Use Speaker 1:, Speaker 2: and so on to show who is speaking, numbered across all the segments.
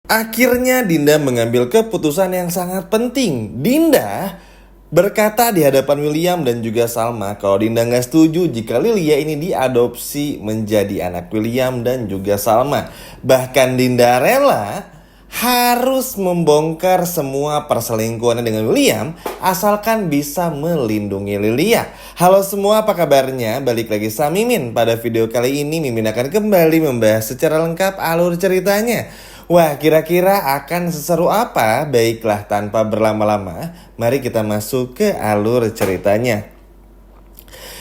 Speaker 1: Akhirnya Dinda mengambil keputusan yang sangat penting. Dinda berkata di hadapan William dan juga Salma kalau Dinda nggak setuju jika Lilia ini diadopsi menjadi anak William dan juga Salma. Bahkan Dinda rela harus membongkar semua perselingkuhannya dengan William asalkan bisa melindungi Lilia. Halo semua, apa kabarnya? Balik lagi sama Mimin. Pada video kali ini Mimin akan kembali membahas secara lengkap alur ceritanya. Wah, kira-kira akan seseru apa? Baiklah, tanpa berlama-lama, mari kita masuk ke alur ceritanya.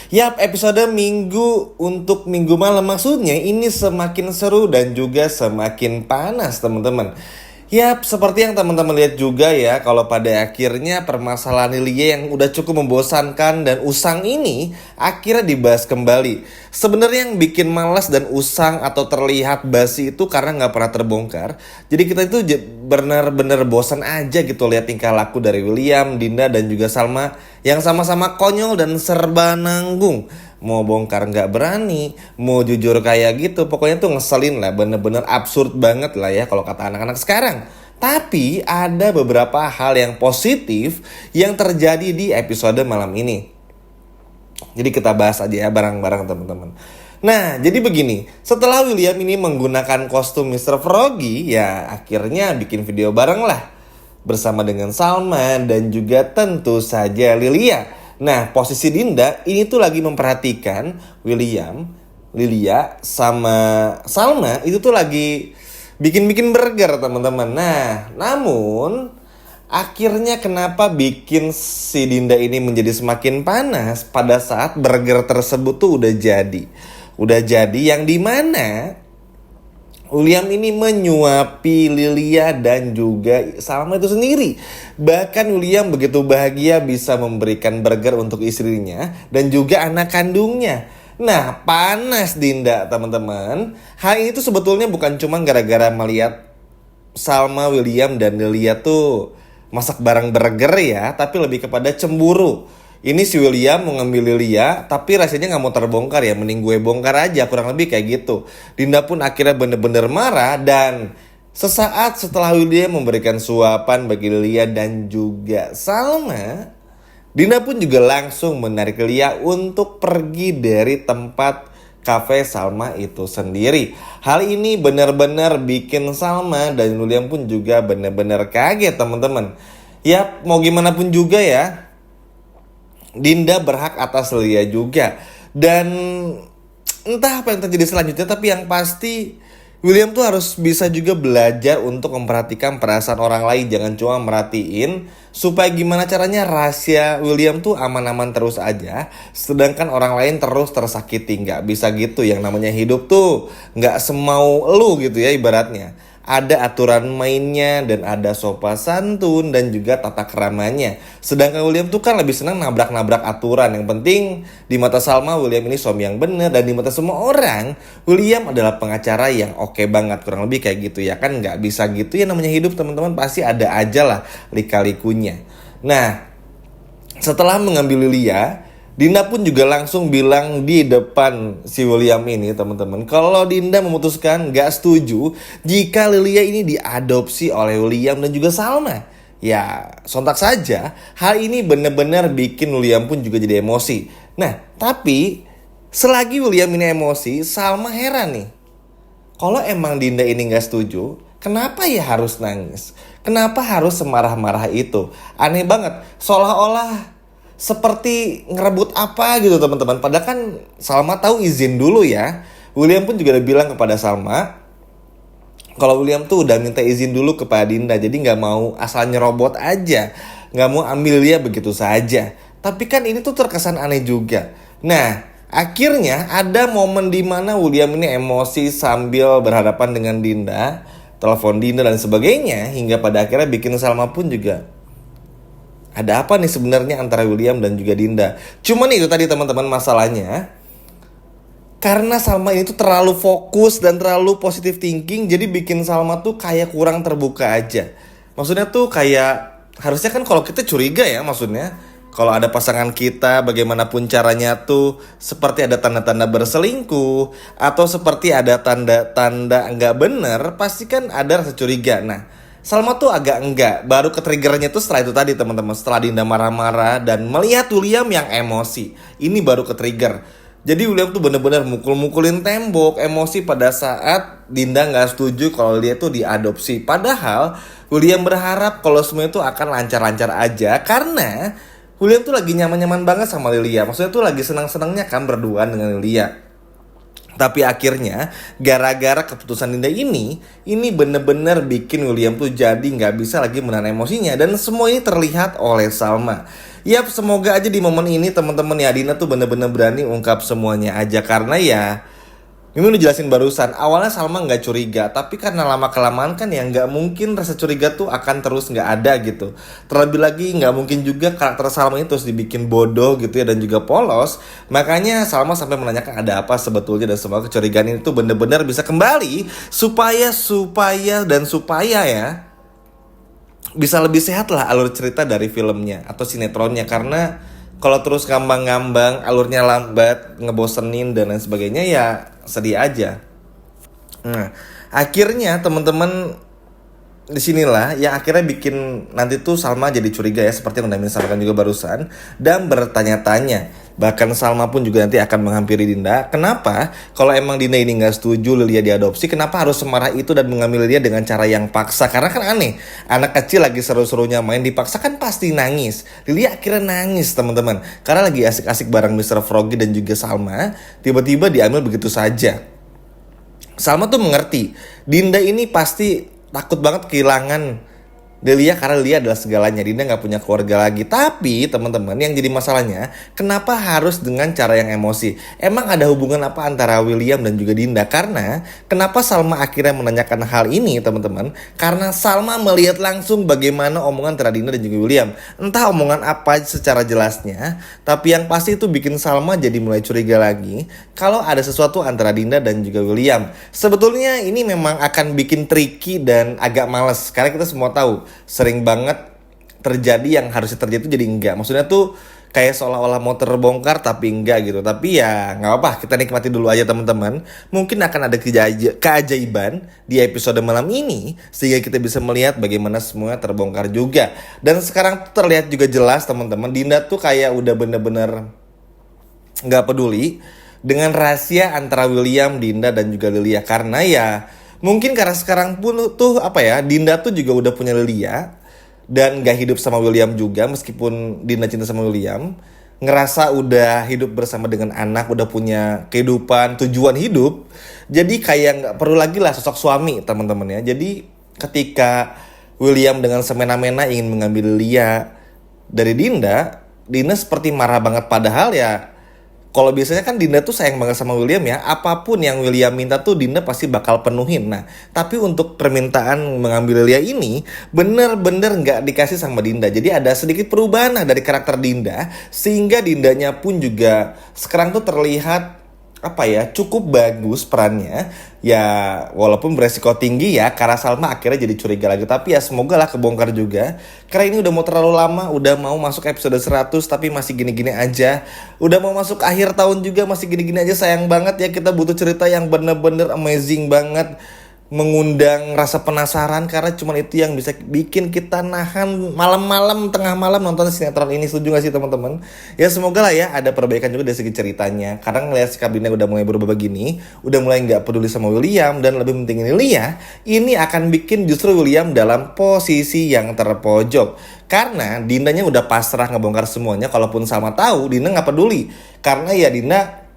Speaker 1: Yap, episode minggu untuk minggu malam maksudnya ini semakin seru dan juga semakin panas, teman-teman. Yap, seperti yang teman-teman lihat juga ya, kalau pada akhirnya permasalahan Lilia yang udah cukup membosankan dan usang ini akhirnya dibahas kembali. Sebenarnya yang bikin malas dan usang atau terlihat basi itu karena nggak pernah terbongkar. Jadi kita itu benar-benar bosan aja gitu lihat tingkah laku dari William, Dinda dan juga Salma yang sama-sama konyol dan serba nanggung. Mau bongkar nggak berani, mau jujur kayak gitu, pokoknya tuh ngeselin lah, bener-bener absurd banget lah ya kalau kata anak-anak sekarang. Tapi ada beberapa hal yang positif yang terjadi di episode malam ini. Jadi kita bahas aja ya bareng-bareng teman-teman. Nah, jadi begini, setelah William ini menggunakan kostum Mr. Froggy, ya akhirnya bikin video bareng lah bersama dengan Salma dan juga tentu saja Lilia. Nah, posisi Dinda ini tuh lagi memperhatikan William, Lilia sama Salma itu tuh lagi bikin-bikin burger, teman-teman. Nah, namun akhirnya kenapa bikin si Dinda ini menjadi semakin panas pada saat burger tersebut tuh udah jadi. Udah jadi yang dimana William ini menyuapi Lilia dan juga Salma itu sendiri. Bahkan William begitu bahagia bisa memberikan burger untuk istrinya dan juga anak kandungnya. Nah, panas Dinda, teman-teman. Hal ini tuh sebetulnya bukan cuma gara-gara melihat Salma, William dan Lilia tuh masak bareng burger ya, tapi lebih kepada cemburu. Ini si William mau ngambil Lilia, tapi rasanya gak mau terbongkar ya, mending gue bongkar aja, kurang lebih kayak gitu. Dinda pun akhirnya bener-bener marah dan sesaat setelah William memberikan suapan bagi Lilia dan juga Salma, Dinda pun juga langsung menarik Lilia untuk pergi dari tempat kafe Salma itu sendiri. Hal ini benar-benar bikin Salma dan William pun juga benar-benar kaget, teman-teman. Ya, mau gimana pun juga ya, Dinda berhak atas Lilia juga. Dan entah apa yang terjadi selanjutnya, tapi yang pasti William tuh harus bisa juga belajar untuk memperhatikan perasaan orang lain. Jangan cuma merhatiin supaya gimana caranya rahasia William tuh aman-aman terus aja, sedangkan orang lain terus tersakiti. Nggak bisa gitu, yang namanya hidup tuh nggak semau lu gitu ya ibaratnya. Ada aturan mainnya dan ada sopan santun dan juga tata keramanya. Sedangkan William tuh kan lebih senang nabrak-nabrak aturan. Yang penting di mata Salma, William ini suami yang benar. Dan di mata semua orang, William adalah pengacara yang oke banget. Kurang lebih kayak gitu ya kan. Gak bisa gitu ya, namanya hidup teman-teman. Pasti ada aja lah lika-likunya. Nah, setelah mengambil Lilia, Dinda pun juga langsung bilang di depan si William ini, teman-teman, kalau Dinda memutuskan gak setuju jika Lilia ini diadopsi oleh William dan juga Salma. Ya, sontak saja hal ini benar-benar bikin William pun juga jadi emosi. Nah, tapi selagi William ini emosi, Salma heran nih. Kalau emang Dinda ini gak setuju, kenapa ya harus nangis? Kenapa harus semarah-marah itu? Aneh banget, seolah-olah seperti ngerebut apa gitu, teman-teman. Padahal kan Salma tahu izin dulu ya. William pun juga udah bilang kepada Salma kalau William tuh udah minta izin dulu kepada Dinda. Jadi gak mau asal nyerobot aja, gak mau ambil dia begitu saja. Tapi kan ini tuh terkesan aneh juga. Nah, akhirnya ada momen dimana William ini emosi sambil berhadapan dengan Dinda, telepon Dinda dan sebagainya, hingga pada akhirnya bikin Salma pun juga, ada apa nih sebenarnya antara William dan juga Dinda? Cuman itu tadi teman-teman masalahnya, karena Salma ini tuh terlalu fokus dan terlalu positive thinking, jadi bikin Salma tuh kayak kurang terbuka aja. Maksudnya tuh kayak harusnya kan kalau kita curiga ya, maksudnya Kalau ada pasangan kita, bagaimanapun caranya tuh seperti ada tanda-tanda berselingkuh atau seperti ada tanda-tanda nggak bener, pasti kan ada rasa curiga. Nah, Salma tuh agak enggak, baru ke triggernya tuh setelah itu tadi teman-teman, setelah Dinda marah-marah dan melihat William yang emosi. Ini baru ke trigger. Jadi William tuh bener-bener mukul-mukulin tembok, emosi pada saat Dinda nggak setuju kalau dia tuh diadopsi. Padahal William berharap kalau semuanya tuh akan lancar-lancar aja karena William tuh lagi nyaman-nyaman banget sama Lilia. Maksudnya tuh lagi senang-senangnya kan berduaan dengan Lilia. Tapi akhirnya gara-gara keputusan Dinda ini bener-bener bikin William tuh jadi nggak bisa lagi menahan emosinya. Dan semua ini terlihat oleh Salma. Yap, semoga aja di momen ini teman-teman ya Dinda tuh bener-bener berani ungkap semuanya aja. Karena ya Mimin udah jelasin barusan, awalnya Salma nggak curiga, tapi karena lama-kelamaan kan ya nggak mungkin rasa curiga tuh akan terus nggak ada gitu. Terlebih lagi nggak mungkin juga karakter Salma itu terus dibikin bodoh gitu ya dan juga polos. Makanya Salma sampai menanyakan ada apa sebetulnya dan semua kecurigaan ini tuh bener-bener bisa kembali supaya ya bisa lebih sehat lah alur cerita dari filmnya atau sinetronnya karena kalau terus ngambang-ngambang, alurnya lambat, ngebosenin dan lain sebagainya ya sedih aja. Nah, akhirnya teman-teman disinilah yang akhirnya bikin nanti tuh Salma jadi curiga ya seperti yang Namin sampaikan juga barusan dan bertanya-tanya. Bahkan Salma pun juga nanti akan menghampiri Dinda. Kenapa? Kalau emang Dinda ini nggak setuju Lilia diadopsi, kenapa harus semarah itu dan mengambil Lilia dengan cara yang paksa? Karena kan aneh, anak kecil lagi seru-serunya main dipaksa kan pasti nangis. Lilia akhirnya nangis teman-teman, karena lagi asik-asik bareng Mr. Froggy dan juga Salma, tiba-tiba diambil begitu saja. Salma tuh mengerti, Dinda ini pasti takut banget kehilangan Lilia karena Lilia adalah segalanya. Dinda gak punya keluarga lagi. Tapi teman-teman yang jadi masalahnya, kenapa harus dengan cara yang emosi? Emang ada hubungan apa antara William dan juga Dinda? Karena kenapa Salma akhirnya menanyakan hal ini teman-teman? Karena Salma melihat langsung bagaimana omongan antara Dinda dan juga William. Entah omongan apa secara jelasnya, tapi yang pasti itu bikin Salma jadi mulai curiga lagi kalau ada sesuatu antara Dinda dan juga William. Sebetulnya ini memang akan bikin tricky dan agak males karena kita semua tahu sering banget terjadi yang harusnya terjadi itu jadi enggak. Maksudnya tuh kayak seolah-olah mau terbongkar tapi enggak gitu. Tapi ya nggak apa-apa, kita nikmati dulu aja teman-teman. Mungkin akan ada keajaiban di episode malam ini sehingga kita bisa melihat bagaimana semuanya terbongkar juga. Dan sekarang tuh terlihat juga jelas teman-teman, Dinda tuh kayak udah bener-bener nggak peduli dengan rahasia antara William, Dinda dan juga Lilia karena ya mungkin karena sekarang pun tuh Dinda tuh juga udah punya Lilia dan gak hidup sama William juga meskipun Dinda cinta sama William, ngerasa udah hidup bersama dengan anak, udah punya kehidupan, tujuan hidup, jadi kayak gak perlu lagi lah sosok suami teman-teman ya. Jadi ketika William dengan semena-mena ingin mengambil Lilia dari Dinda seperti marah banget padahal ya kalau biasanya kan Dinda tuh sayang banget sama William ya, apapun yang William minta tuh Dinda pasti bakal penuhin. Nah, tapi untuk permintaan mengambil Lilia ini bener-bener nggak dikasih sama Dinda. Jadi ada sedikit perubahan dari karakter Dinda sehingga Dindanya pun juga sekarang tuh terlihat cukup bagus perannya ya, walaupun beresiko tinggi ya karena Salma akhirnya jadi curiga lagi. Tapi ya semoga lah kebongkar juga karena ini udah mau terlalu lama, udah mau masuk episode 100 tapi masih gini-gini aja, udah mau masuk akhir tahun juga masih gini-gini aja. Sayang banget ya, kita butuh cerita yang bener-bener amazing banget, mengundang rasa penasaran karena cuma itu yang bisa bikin kita nahan malam-malam, tengah malam nonton sinetron ini. Setuju gak sih teman-teman? Ya semoga lah ya ada perbaikan juga dari segi ceritanya karena ngeliat sikap Dinda udah mulai berubah begini, udah mulai gak peduli sama William dan lebih pentingin Lilia, ini akan bikin justru William dalam posisi yang terpojok karena Dindanya udah pasrah ngebongkar semuanya. Kalaupun Salma tahu, Dinda gak peduli karena ya Dinda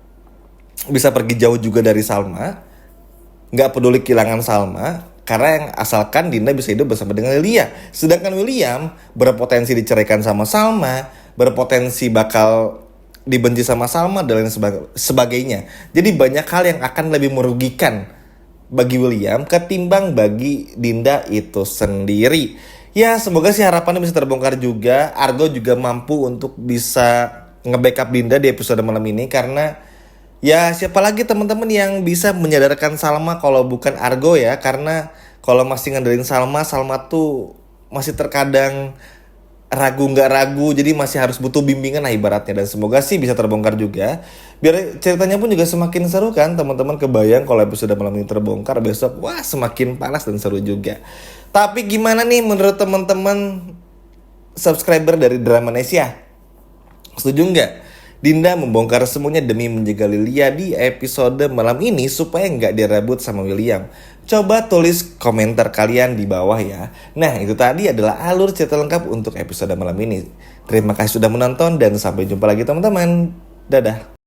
Speaker 1: bisa pergi jauh juga dari Salma, nggak peduli kehilangan Salma karena yang asalkan Dinda bisa hidup bersama dengan Lilia. Sedangkan William berpotensi diceraikan sama Salma, berpotensi bakal dibenci sama Salma dan lain sebagainya. Jadi banyak hal yang akan lebih merugikan bagi William ketimbang bagi Dinda itu sendiri. Ya semoga sih harapannya bisa terbongkar juga. Argo juga mampu untuk bisa nge-backup Dinda di episode malam ini karena ya siapa lagi teman-teman yang bisa menyadarkan Salma kalau bukan Argo ya. Karena kalau masih ngandelin Salma tuh masih terkadang ragu nggak ragu, jadi masih harus butuh bimbingan lah ibaratnya. Dan semoga sih bisa terbongkar juga, biar ceritanya pun juga semakin seru kan. Teman-teman kebayang kalau episode malam ini terbongkar, besok wah semakin panas dan seru juga. Tapi gimana nih menurut teman-teman subscriber dari Dramanesia? Setuju nggak Dinda membongkar semuanya demi menjaga Lilia di episode malam ini supaya nggak direbut sama William? Coba tulis komentar kalian di bawah ya. Nah, itu tadi adalah alur cerita lengkap untuk episode malam ini. Terima kasih sudah menonton dan sampai jumpa lagi teman-teman. Dadah.